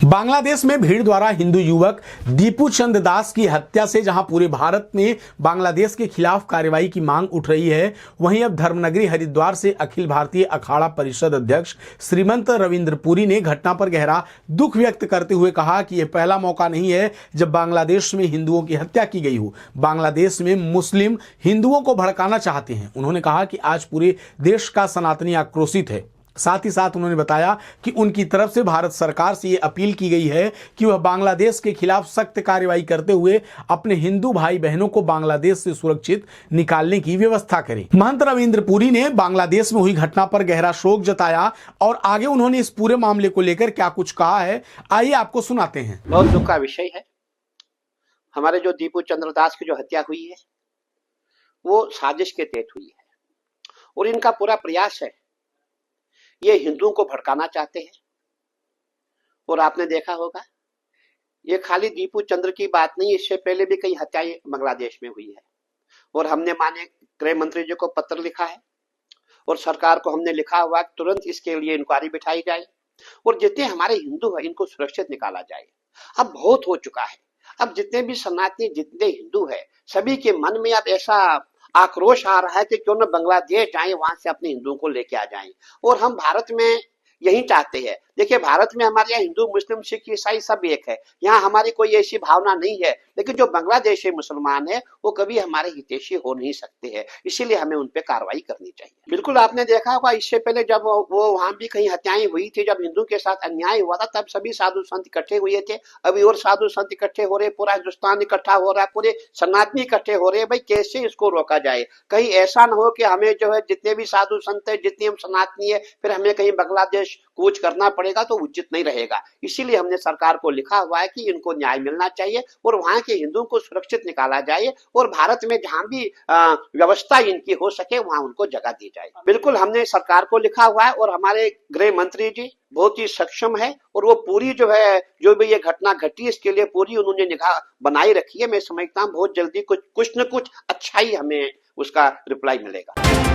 बांग्लादेश में भीड़ द्वारा हिंदू युवक दीपू चंद दास की हत्या से जहां पूरे भारत में बांग्लादेश के खिलाफ कार्रवाई की मांग उठ रही है, वहीं अब धर्मनगरी हरिद्वार से अखिल भारतीय अखाड़ा परिषद अध्यक्ष श्रीमंत रविंद्र पुरी ने घटना पर गहरा दुख व्यक्त करते हुए कहा कि यह पहला मौका नहीं है जब बांग्लादेश में हिंदुओं की हत्या की गई हो। बांग्लादेश में मुस्लिम हिंदुओं को भड़काना चाहते हैं। उन्होंने कहा कि आज पूरे देश का सनातनी आक्रोशित है। साथ ही साथ उन्होंने बताया कि उनकी तरफ से भारत सरकार से यह अपील की गई है कि वह बांग्लादेश के खिलाफ सख्त कार्रवाई करते हुए अपने हिंदू भाई बहनों को बांग्लादेश से सुरक्षित निकालने की व्यवस्था करें। महंत रविंद्र पुरी ने बांग्लादेश में हुई घटना पर गहरा शोक जताया और आगे उन्होंने इस पूरे मामले को लेकर क्या कुछ कहा है, आइए आपको सुनाते हैं। बहुत दुख का विषय है। हमारे जो दीपू चंद्र दास की जो हत्या हुई है वो साजिश के तहत हुई है और इनका पूरा प्रयास है, ये हिंदुओं को भड़काना चाहते हैं। और आपने देखा होगा ये खाली दीपू चंद्र की बात नहीं, इससे पहले भी कई हत्याएं बांग्लादेश में हुई है और हमने माननीय गृह मंत्री जी को पत्र लिखा है और सरकार को हमने लिखा हुआ तुरंत इसके लिए इंक्वायरी बिठाई जाए और जितने हमारे हिंदू हैं इनको सुरक्षित निकाला जाए। अब बहुत हो चुका है। अब जितने भी सनातनी जितने हिंदू हैं सभी के मन में अब ऐसा आक्रोश आ रहा है कि क्यों न बांग्लादेश जाएं, वहां से अपने हिंदुओं को लेके आ जाएं। और हम भारत में यही चाहते हैं। देखिए भारत में हमारे यहाँ हिंदू मुस्लिम सिख ईसाई सब एक है, यहाँ हमारी कोई ऐसी भावना नहीं है। लेकिन जो बांग्लादेशी मुसलमान है वो कभी हमारे हितैषी हो नहीं सकते हैं, इसीलिए हमें उन पे कार्रवाई करनी चाहिए। बिल्कुल आपने देखा होगा इससे पहले जब वो वहां भी कहीं हत्याएं हुई थी, जब हिंदू के साथ अन्याय हुआ था तब सभी साधु संत इकट्ठे हुए थे। अभी और साधु संत इकट्ठे हो रहे, पूरा हिंदुस्तान इकट्ठा हो रहा है, पूरे सनातनी इकट्ठे हो रहे हैं। भाई कैसे इसको रोका जाए? कहीं ऐसा न हो कि हमें जो है जितने भी साधु संत है जितने हम सनातनी है फिर हमें कहीं बांग्लादेश कूच करना पड़ेगा तो उचित नहीं रहेगा। इसीलिए हमने सरकार को लिखा हुआ है कि इनको न्याय मिलना चाहिए और वहां के हिंदुओं को सुरक्षित निकाला जाए और भारत में जहां भी व्यवस्था इनकी हो सके वहां उनको जगह दी जाए। बिल्कुल हमने सरकार को लिखा हुआ है और हमारे गृह मंत्री जी बहुत ही सक्षम है और वो पूरी जो है जो भी ये घटना घटी इसके लिए पूरी उन्होंने निगाह बनाई रखी है। मैं समझता हूँ बहुत जल्दी कुछ न कुछ अच्छा ही हमें उसका रिप्लाई मिलेगा।